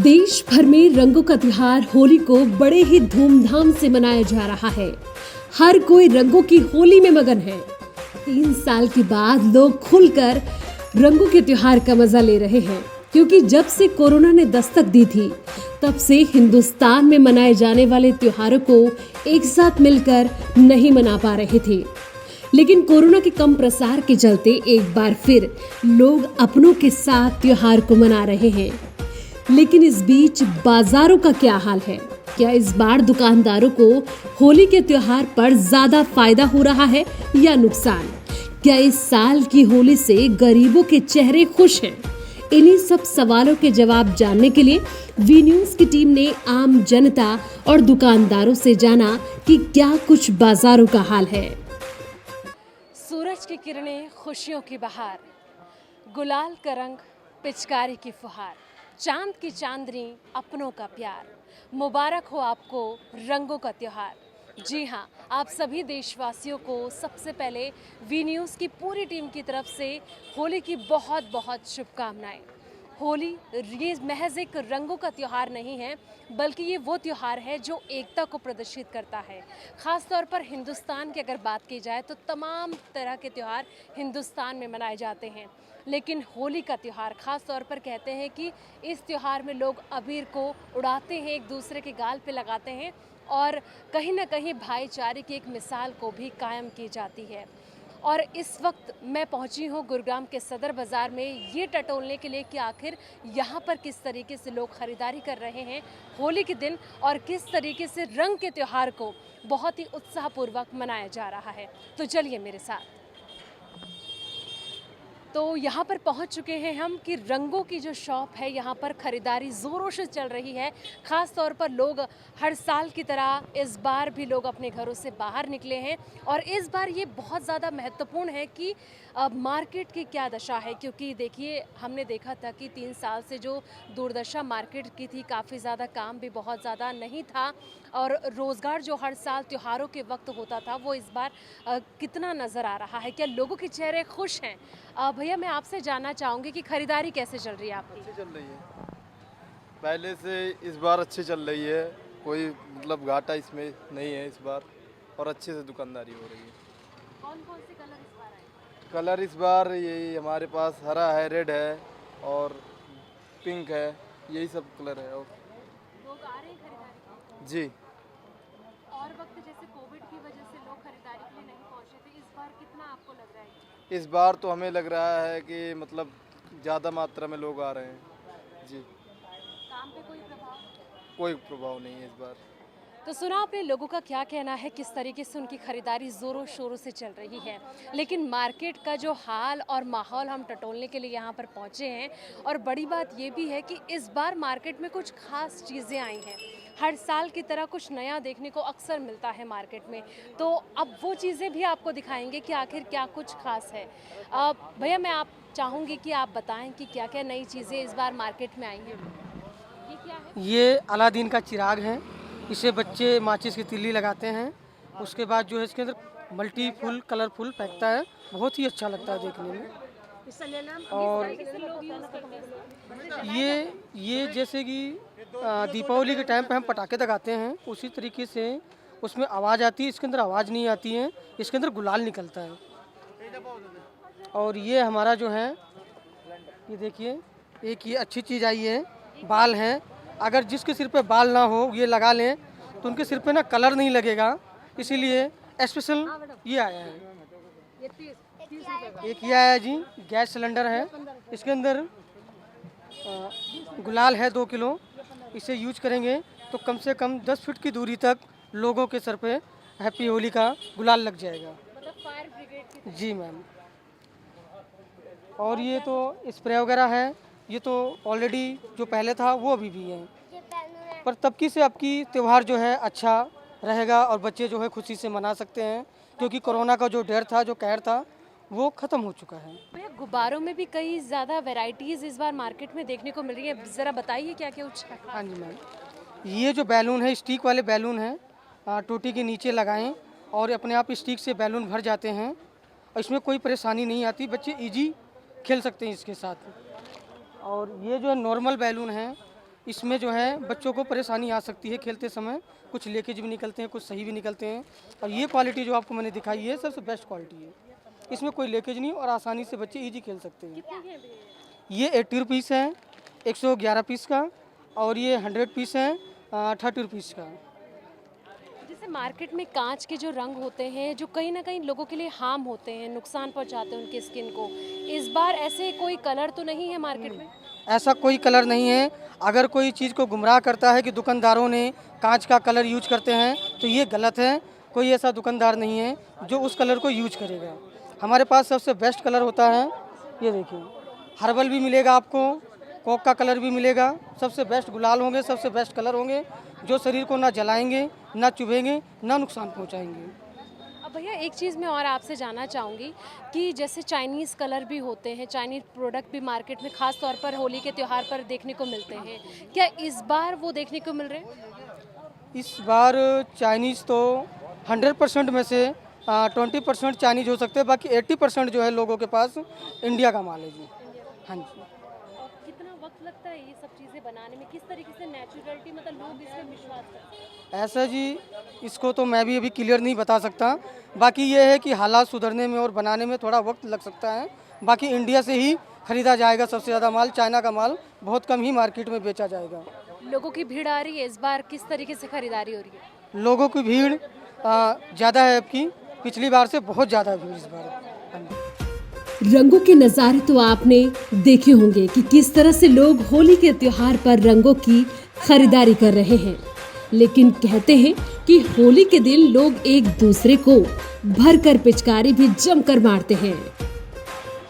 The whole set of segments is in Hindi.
देश भर में रंगों का त्योहार होली को बड़े ही धूमधाम से मनाया जा रहा है। हर कोई रंगों की होली में मगन है। 3 साल के बाद लोग खुलकर रंगों के त्योहार का मजा ले रहे हैं, क्योंकि जब से कोरोना ने दस्तक दी थी तब से हिंदुस्तान में मनाए जाने वाले त्योहारों को एक साथ मिलकर नहीं मना पा रहे थे। लेकिन कोरोना के कम प्रसार के चलते एक बार फिर लोग अपनों के साथ त्योहार को मना रहे हैं। लेकिन इस बीच बाजारों का क्या हाल है? क्या इस बार दुकानदारों को होली के त्योहार पर ज्यादा फायदा हो रहा है या नुकसान? क्या इस साल की होली से गरीबों के चेहरे खुश हैं? इन्हीं सब सवालों के जवाब जानने के लिए वी न्यूज की टीम ने आम जनता और दुकानदारों से जाना कि क्या कुछ बाजारों का हाल है। सूरज की किरणें, खुशियों की बहार, गुलाल का रंग, पिचकारी की फुहार, चांद की चांदनी, अपनों का प्यार, मुबारक हो आपको रंगों का त्योहार। जी हाँ, आप सभी देशवासियों को सबसे पहले वी न्यूज़ की पूरी टीम की तरफ से होली की बहुत बहुत शुभकामनाएं। होली ये महज एक रंगों का त्यौहार नहीं है, बल्कि ये वो त्यौहार है जो एकता को प्रदर्शित करता है। ख़ास तौर पर हिंदुस्तान की अगर बात की जाए तो तमाम तरह के त्यौहार हिंदुस्तान में मनाए जाते हैं, लेकिन होली का त्यौहार ख़ास तौर पर कहते हैं कि इस त्यौहार में लोग अबीर को उड़ाते हैं, एक दूसरे के गाल पे लगाते हैं और कहीं ना कहीं भाईचारे की एक मिसाल को भी कायम की जाती है। और इस वक्त मैं पहुंची हूं गुरुग्राम के सदर बाज़ार में ये टटोलने के लिए कि आखिर यहाँ पर किस तरीके से लोग ख़रीदारी कर रहे हैं होली के दिन और किस तरीके से रंग के त्यौहार को बहुत ही उत्साहपूर्वक मनाया जा रहा है। तो चलिए मेरे साथ। तो यहाँ पर पहुँच चुके हैं हम कि रंगों की जो शॉप है यहाँ पर ख़रीदारी ज़ोरों से चल रही है। ख़ास तौर पर लोग हर साल की तरह इस बार भी लोग अपने घरों से बाहर निकले हैं और इस बार ये बहुत ज़्यादा महत्वपूर्ण है कि मार्केट की क्या दशा है, क्योंकि देखिए हमने देखा था कि 3 साल से जो दुर्दशा मार्केट की थी, काफ़ी ज़्यादा काम भी बहुत ज़्यादा नहीं था और रोज़गार जो हर साल त्योहारों के वक्त होता था वो इस बार कितना नज़र आ रहा है? क्या लोगों के चेहरे खुश हैं? भैया मैं आपसे जानना चाहूँगी कि खरीदारी कैसे चल रही है आपकी? अच्छी चल रही है, पहले से इस बार अच्छी चल रही है, कोई मतलब घाटा इसमें नहीं है इस बार और अच्छे से दुकानदारी हो रही है। कौन कौन से कलर इस बार आए? कलर इस बार यही हमारे पास हरा है, रेड है और पिंक है, यही सब कलर है। और लोग आ रहे हैं खरीदारी के लिए? जी, और वक्त जैसे कोविड की वजह से लोग खरीदारी के लिए नहीं पहुंचे थे, इस बार कितना आपको लग रहा है? इस बार तो हमें लग रहा है कि मतलब ज़्यादा मात्रा में लोग आ रहे हैं। जी, काम पे कोई प्रभाव? कोई प्रभाव नहीं है इस बार। तो सुना आपने लोगों का क्या कहना है, किस तरीके से उनकी खरीदारी ज़ोरों शोरों से चल रही है। लेकिन मार्केट का जो हाल और माहौल हम टटोलने के लिए यहाँ पर पहुँचे हैं और बड़ी बात ये भी है कि इस बार मार्केट में कुछ खास चीज़ें आई हैं। हर साल की तरह कुछ नया देखने को अक्सर मिलता है मार्केट में, तो अब वो चीज़ें भी आपको दिखाएंगे कि आखिर क्या कुछ खास है। भैया मैं आप चाहूँगी कि आप बताएं कि क्या क्या नई चीज़ें इस बार मार्केट में आई हैं। ये क्या है? ये अलादीन का चिराग है। इसे बच्चे माचिस की तिल्ली लगाते हैं। उसके बाद जो है इसके अंदर मल्टी फुल कलरफुल फेंकता है, बहुत ही अच्छा लगता है देखने में। और ये जैसे कि दीपावली के टाइम पे हम पटाखे दगाते हैं, उसी तरीके से उसमें आवाज़ आती है। इसके अंदर आवाज़ नहीं आती है, इसके अंदर गुलाल निकलता है। और ये हमारा जो है, ये देखिए, एक ये अच्छी चीज़ आई है, बाल हैं। अगर जिसके सिर पे बाल ना हो ये लगा लें तो उनके सिर पे ना कलर नहीं लगेगा, इसीलिए स्पेशल ये आया है। एक ये आया जी, गैस सिलेंडर है। इसके अंदर गुलाल है 2 किलो। इसे यूज करेंगे तो कम से कम 10 फीट की दूरी तक लोगों के सर पे हैप्पी होली का गुलाल लग जाएगा। मतलब फायर ब्रिगेड की? जी मैम। और ये तो स्प्रे वगैरह है, ये तो ऑलरेडी जो पहले था वो अभी भी है। पर तबकी से आपकी त्यौहार जो है अच्छा रहेगा और बच्चे जो है खुशी से मना सकते हैं, क्योंकि कोरोना का जो डर था, जो कहर था, वो ख़त्म हो चुका है। भैया गुब्बारों में भी कई ज़्यादा वैरायटीज़ इस बार मार्केट में देखने को मिल रही है, ज़रा बताइए क्या क्या कुछ है? हाँ जी मैम, ये जो बैलून है, स्टिक वाले बैलून हैं, टोटी के नीचे लगाएं और अपने आप स्टिक से बैलून भर जाते हैं और इसमें कोई परेशानी नहीं आती, बच्चे इजी खेल सकते हैं इसके साथ। और ये जो नॉर्मल बैलून हैं, इसमें जो है बच्चों को परेशानी आ सकती है खेलते समय, कुछ लीकेज भी निकलते हैं, कुछ सही भी निकलते हैं। और ये क्वालिटी जो आपको मैंने दिखाई है सबसे बेस्ट क्वालिटी है, इसमें कोई लीकेज नहीं और आसानी से बच्चे ईजी खेल सकते हैं। ये 80 रुपीज़ है 111 पीस का, और ये 100 पीस है 30 रुपीज़ का। जैसे मार्केट में कांच के जो रंग होते हैं जो कहीं ना कहीं लोगों के लिए हार्म होते हैं, नुकसान पहुंचाते हैं उनकी स्किन को, इस बार ऐसे कोई कलर तो नहीं है मार्केट में? ऐसा कोई कलर नहीं है। अगर कोई चीज़ को गुमराह करता है कि दुकानदारों ने कांच का कलर यूज करते हैं तो ये गलत है। कोई ऐसा दुकानदार नहीं है जो उस कलर को यूज करेगा। हमारे पास सबसे बेस्ट कलर होता है, ये देखिए, हर्बल भी मिलेगा आपको, कोक का कलर भी मिलेगा। सबसे बेस्ट गुलाल होंगे, सबसे बेस्ट कलर होंगे जो शरीर को ना जलाएंगे, ना चुभेंगे, ना नुकसान पहुँचाएंगे। अब भैया एक चीज़ मैं और आपसे जानना चाहूँगी कि जैसे चाइनीज़ कलर भी होते हैं, चाइनीज़ प्रोडक्ट भी मार्केट में ख़ास तौर पर होली के त्यौहार पर देखने को मिलते हैं, क्या इस बार वो देखने को मिल रहे हैं? इस बार चाइनीज़ तो 100% में से 20% चाइनीज़ हो सकते हैं, बाकी 80% जो है लोगों के पास इंडिया का माल है जी। हाँ जी। और कितना वक्त लगता है ये सब चीज़ें बनाने में, किस तरीके से नेचुरलिटी मतलब लोग इसमें विश्वास करते हैं? ऐसा जी, इसको तो मैं भी अभी क्लियर नहीं बता सकता। बाकी ये है कि हालात सुधरने में और बनाने में थोड़ा वक्त लग सकता है। बाकी इंडिया से ही खरीदा जाएगा सबसे ज़्यादा माल, चाइना का माल बहुत कम ही मार्केट में बेचा जाएगा। लोगों की भीड़ आ रही है इस बार, किस तरीके से खरीदारी हो रही है? लोगों की भीड़ ज़्यादा है अब की, पिछली बार से बहुत ज़्यादा भीड़ इस बार। हाँ जी। रंगों के नज़ारे तो आपने देखे होंगे कि किस तरह से लोग होली के त्योहार पर रंगों की खरीदारी कर रहे हैं, लेकिन कहते हैं कि होली के दिन लोग एक दूसरे को भरकर पिचकारी भी जमकर मारते हैं।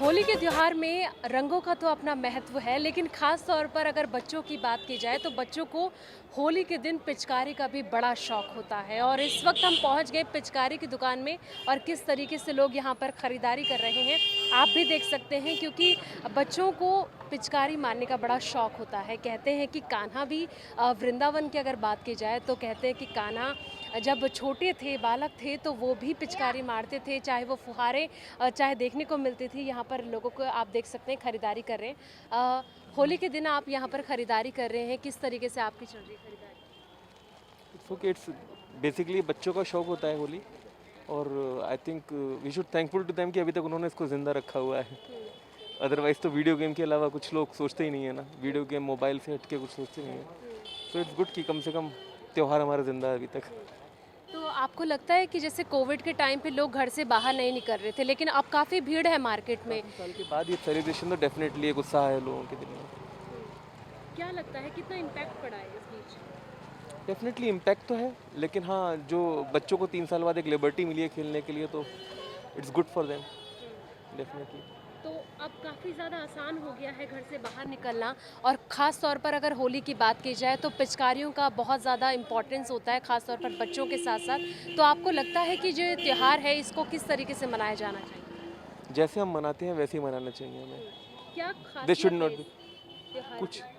होली के त्यौहार में रंगों का तो अपना महत्व है, लेकिन ख़ास तौर पर अगर बच्चों की बात की जाए तो बच्चों को होली के दिन पिचकारी का भी बड़ा शौक होता है। और इस वक्त हम पहुंच गए पिचकारी की दुकान में और किस तरीके से लोग यहां पर ख़रीदारी कर रहे हैं आप भी देख सकते हैं, क्योंकि बच्चों को पिचकारी मारने का बड़ा शौक होता है। कहते हैं कि कान्हा भी, वृंदावन की अगर बात की जाए तो कहते हैं कि कान्हा जब छोटे थे, बालक थे, तो वो भी पिचकारी मारते थे, चाहे वो फुहारे चाहे देखने को मिलती थी। यहाँ पर लोगों को आप देख सकते हैं खरीदारी कर रहे हैं। होली के दिन आप यहाँ पर खरीदारी कर रहे हैं, किस तरीके से आपकी चल रही है खरीदारी? इट्स बेसिकली बच्चों का शौक होता है होली, और I think we should thankful to them कि अभी तक उन्होंने इसको ज़िंदा रखा हुआ है। अदरवाइज़ तो वीडियो गेम के अलावा कुछ लोग सोचते ही नहीं है ना, वीडियो गेम मोबाइल से हट के कुछ सोचते नहीं है। सो इट्स गुड कि कम से कम त्यौहार हमारा ज़िंदा है अभी तक। तो आपको लगता है कि जैसे कोविड के टाइम पे लोग घर से बाहर नहीं निकल रहे थे, लेकिन अब काफ़ी भीड़ है मार्केट में, साल के बाद ये सेलिब्रेशन तो डेफिनेटली एक उत्साह है लोगों के दिल में। क्या लगता है कितना इम्पैक्ट पड़ा है इस बीच? डेफिनेटली इम्पैक्ट तो है, लेकिन हाँ, जो बच्चों को 3 साल बाद एक लिबर्टी मिली है खेलने के लिए, तो it's good for them definitely. तो अब काफ़ी ज़्यादा आसान हो गया है घर से बाहर निकलना, और ख़ास तौर पर अगर होली की बात की जाए तो पिचकारियों का बहुत ज़्यादा इम्पोर्टेंस होता है, ख़ास तौर पर बच्चों के साथ साथ। तो आपको लगता है कि जो त्यौहार है इसको किस तरीके से मनाया जाना चाहिए? जैसे हम मनाते हैं वैसे ही मनाना चाहिए हमें। क्या दे शुड खासियत नॉट है बी इस त्योहार कुछ की?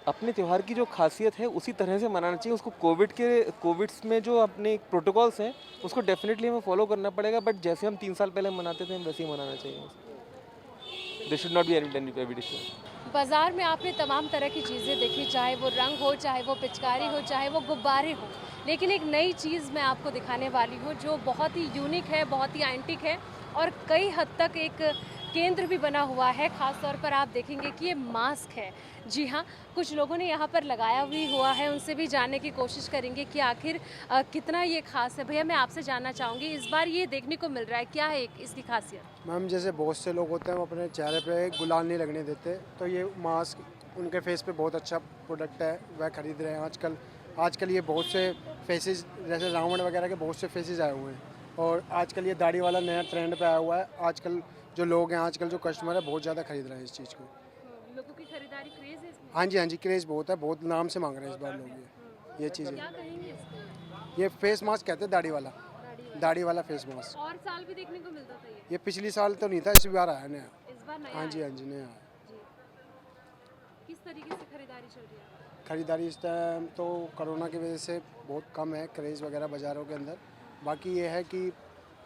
अपने त्यौहार की जो खासियत है उसी तरह से मनाना चाहिए उसको। कोविड्स में जो अपने प्रोटोकॉल्स हैं उसको डेफिनेटली हमें फॉलो करना पड़ेगा, बट जैसे हम 3 साल पहले मनाते थे हम वैसे ही मनाना चाहिए। They should not be any prejudice. बाज़ार में आपने तमाम तरह की चीज़ें देखी, चाहे वो रंग हो, चाहे वो पिचकारी हो, चाहे वो गुब्बारे हो, लेकिन एक नई चीज़ मैं आपको दिखाने वाली हूँ जो बहुत ही यूनिक है, बहुत ही एंटिक है और कई हद तक एक केंद्र भी बना हुआ है। ख़ास तौर पर आप देखेंगे कि ये मास्क है। जी हाँ, कुछ लोगों ने यहाँ पर लगाया भी हुआ है, उनसे भी जानने की कोशिश करेंगे कि आखिर कितना ये खास है। भैया मैं आपसे जानना चाहूँगी, इस बार ये देखने को मिल रहा है, क्या है इसकी खासियत? मैम, जैसे बहुत से लोग होते हैं वो अपने चेहरे पे गुलाल नहीं लगने देते, तो ये मास्क उनके फेस पे बहुत अच्छा प्रोडक्ट है, वह खरीद रहे हैं आजकल ये बहुत से फेसेस, जैसे रावण वगैरह के बहुत से फेसेस आए हुए हैं, और आजकल ये दाढ़ी वाला नया ट्रेंड पे आया हुआ है। आजकल जो लोग हैं, आजकल जो कस्टमर है बहुत ज़्यादा खरीद रहे हैं इस चीज़ को। लोगों की खरीदारी क्रेज है इसमें? हाँ जी, क्रेज़ बहुत है, बहुत नाम से मांग रहे हैं इस बार लोग ये चीज़ें। क्या कहेंगे इसको? ये फेस मास्क कहते हैं, दाढ़ी वाला फेस मास्क। और साल भी देखने को मिलता था ये पिछली साल तो नहीं था, इस बार आया नया। इस बार नया हाँ जी, आया। नया आया। किस तरीके से खरीदारी चल रही है? खरीदारी इस टाइम तो कोरोना की वजह से बहुत कम है, क्रेज़ वगैरह बाज़ारों के अंदर। बाकी ये है कि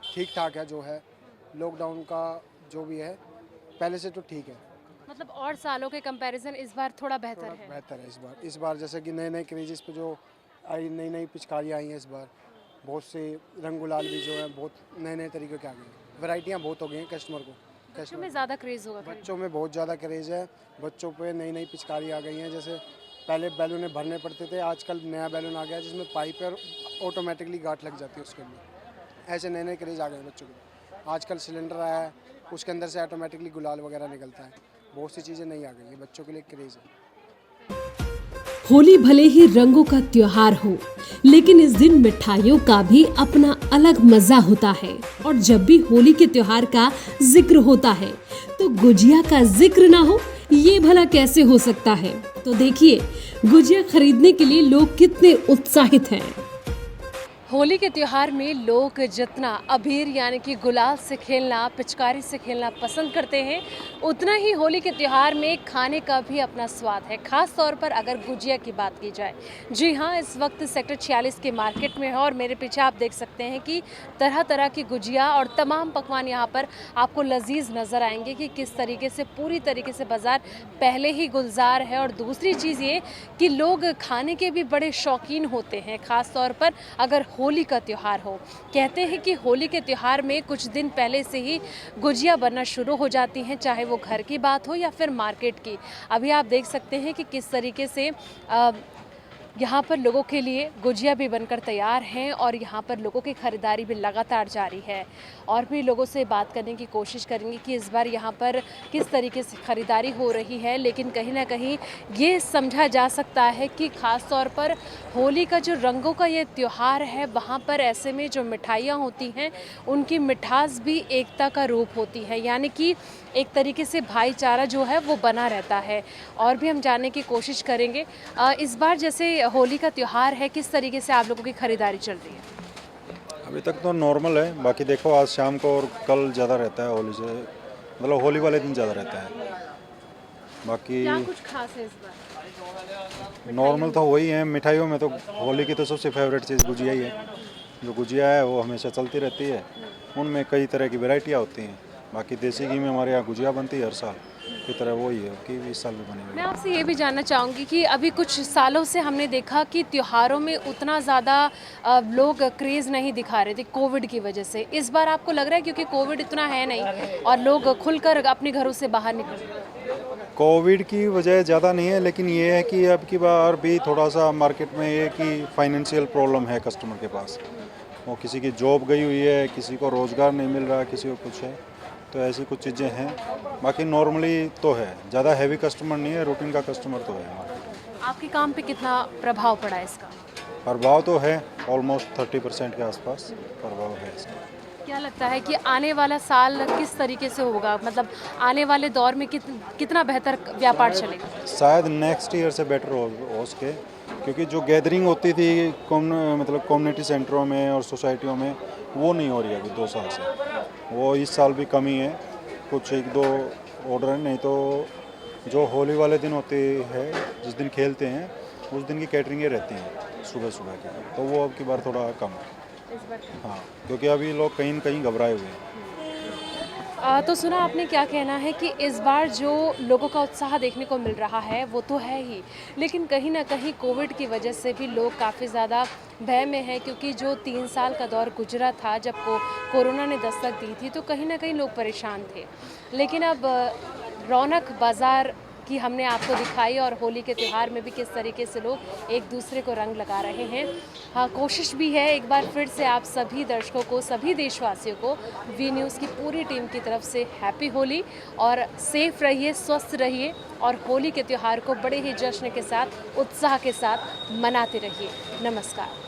ठीक ठाक है जो है, लॉकडाउन का जो भी है पहले से तो ठीक है। मतलब और सालों के कंपैरिजन इस बार थोड़ा बेहतर है। बेहतर है इस बार जैसे कि नए नए क्रेजेस पे जो आई, नई नई पिचकारियाँ आई हैं इस बार, बहुत से रंग गुलाल भी जो है बहुत नए नए तरीके के आ गए हैं, वैरायटियाँ बहुत हो गई हैं कस्टमर को। बच्चों में ज़्यादा क्रेज़ होगा खरीदने बच्चों में बहुत ज़्यादा क्रेज़ है, बच्चों पे नई नई पिचकारी आ गई हैं। जैसे पहले बैलून भरने पड़ते थे, आजकल नया बैलून आ गया है जिसमें पाइप है और ऑटोमेटिकली गांठ लग जाती है उसके अंदर। ऐसे नए नए क्रेज़ आ गए हैं बच्चों के। आजकल सिलेंडर आया है, उसके अंदर से ऑटोमेटिकली गुलाल वगैरह निकलता है। बहुत सी चीज़ें नई आ गई हैं, बच्चों के लिए क्रेज़ है। होली भले ही रंगों का त्योहार हो, लेकिन इस दिन मिठाइयों का भी अपना अलग मजा होता है। और जब भी होली के त्योहार का जिक्र होता है तो गुजिया का जिक्र ना हो, ये भला कैसे हो सकता है। तो देखिए गुजिया खरीदने के लिए लोग कितने उत्साहित हैं। होली के त्यौहार में लोग जितना अबीर यानी कि गुलाल से खेलना, पिचकारी से खेलना पसंद करते हैं, उतना ही होली के त्यौहार में खाने का भी अपना स्वाद है। ख़ास तौर पर अगर गुजिया की बात की जाए, जी हाँ, इस वक्त सेक्टर 46 के मार्केट में है और मेरे पीछे आप देख सकते हैं कि तरह तरह की गुजिया और तमाम पकवान यहाँ पर आपको लजीज नज़र आएंगे कि किस तरीके से पूरी तरीके से बाज़ार पहले ही गुलजार है। और दूसरी चीज़ ये कि लोग खाने के भी बड़े शौकीन होते हैं, ख़ास तौर पर अगर होली का त्यौहार हो। कहते हैं कि होली के त्यौहार में कुछ दिन पहले से ही गुजिया बनना शुरू हो जाती हैं, चाहे वो घर की बात हो या फिर मार्केट की। अभी आप देख सकते हैं कि किस तरीके से यहाँ पर लोगों के लिए गुजिया भी बनकर तैयार हैं और यहाँ पर लोगों की ख़रीदारी भी लगातार जारी है। और भी लोगों से बात करने की कोशिश करेंगे कि इस बार यहाँ पर किस तरीके से ख़रीदारी हो रही है। लेकिन कहीं ना कहीं ये समझा जा सकता है कि ख़ास तौर पर होली का जो रंगों का ये त्यौहार है, वहाँ पर ऐसे में जो मिठाइयाँ होती हैं उनकी मिठास भी एकता का रूप होती है, यानी कि एक तरीके से भाईचारा जो है वो बना रहता है। और भी हम जानने की कोशिश करेंगे इस बार जैसे होली का त्यौहार है, किस तरीके से आप लोगों की खरीदारी चल रही है? अभी तक तो नॉर्मल है, बाकी देखो आज शाम को और कल ज़्यादा रहता है होली से, मतलब होली वाले दिन ज़्यादा रहता है। बाकी क्या कुछ खास है इस बार? नॉर्मल तो वही है। मिठाइयों में तो होली की तो सबसे फेवरेट चीज़ गुजिया ही है। जो गुजिया है वो हमेशा चलती रहती है, उनमें कई तरह की वैरायटियाँ होती हैं। बाकी देसी घी में हमारे यहाँ गुजिया बनती है हर साल की तरह, वही है कि इस साल भी बनेगी। मैं आपसे ये भी जानना चाहूँगी कि अभी कुछ सालों से हमने देखा कि त्योहारों में उतना ज़्यादा लोग क्रेज़ नहीं दिखा रहे थे कोविड की वजह से। इस बार आपको लग रहा है क्योंकि कोविड इतना है नहीं और लोग खुलकर अपने घरों से बाहर निकल रहे हैं? कोविड की वजह ज़्यादा नहीं है, लेकिन ये है कि अब की बार भी थोड़ा सा मार्केट में ये कि फाइनेंशियल प्रॉब्लम है कस्टमर के पास। वो किसी की जॉब गई हुई है, किसी को रोज़गार नहीं मिल रहा, किसी को कुछ है, तो ऐसी कुछ चीज़ें हैं। बाकी नॉर्मली तो है, ज़्यादा हैवी कस्टमर नहीं है, रूटीन का कस्टमर तो है। आपके काम पे कितना प्रभाव पड़ा है इसका? प्रभाव तो है, ऑलमोस्ट 30% के आसपास प्रभाव है इसका। क्या लगता है कि आने वाला साल किस तरीके से होगा, मतलब आने वाले दौर में कितना बेहतर व्यापार चलेगा? शायद नेक्स्ट ईयर से बेटर हो सके, क्योंकि जो गैदरिंग होती थी मतलब कम्युनिटी सेंटरों में और सोसाइटियों में, वो नहीं हो रही है अभी 2 साल से। वो इस साल भी कमी है, कुछ 1-2 ऑर्डर है, नहीं तो जो होली वाले दिन होते हैं, जिस दिन खेलते हैं उस दिन की कैटरिंगें रहती हैं सुबह सुबह की, तो वो अब की बार थोड़ा कम है। हाँ, क्योंकि अभी लोग कहीं न कहीं घबराए हुए हैं। तो सुना आपने, क्या कहना है कि इस बार जो लोगों का उत्साह देखने को मिल रहा है वो तो है ही, लेकिन कहीं ना कहीं कोविड की वजह से भी लोग काफ़ी ज़्यादा भय में है, क्योंकि जो 3 साल का दौर गुजरा था जब कोरोना ने दस्तक दी थी, तो कहीं ना कहीं लोग परेशान थे। लेकिन अब रौनक बाज़ार की हमने आपको दिखाई और होली के त्यौहार में भी किस तरीके से लोग एक दूसरे को रंग लगा रहे हैं। हाँ, कोशिश भी है एक बार फिर से आप सभी दर्शकों को, सभी देशवासियों को वी न्यूज़ की पूरी टीम की तरफ से हैप्पी होली, और सेफ रहिए, स्वस्थ रहिए और होली के त्यौहार को बड़े ही जश्न के साथ, उत्साह के साथ मनाते रहिए। नमस्कार।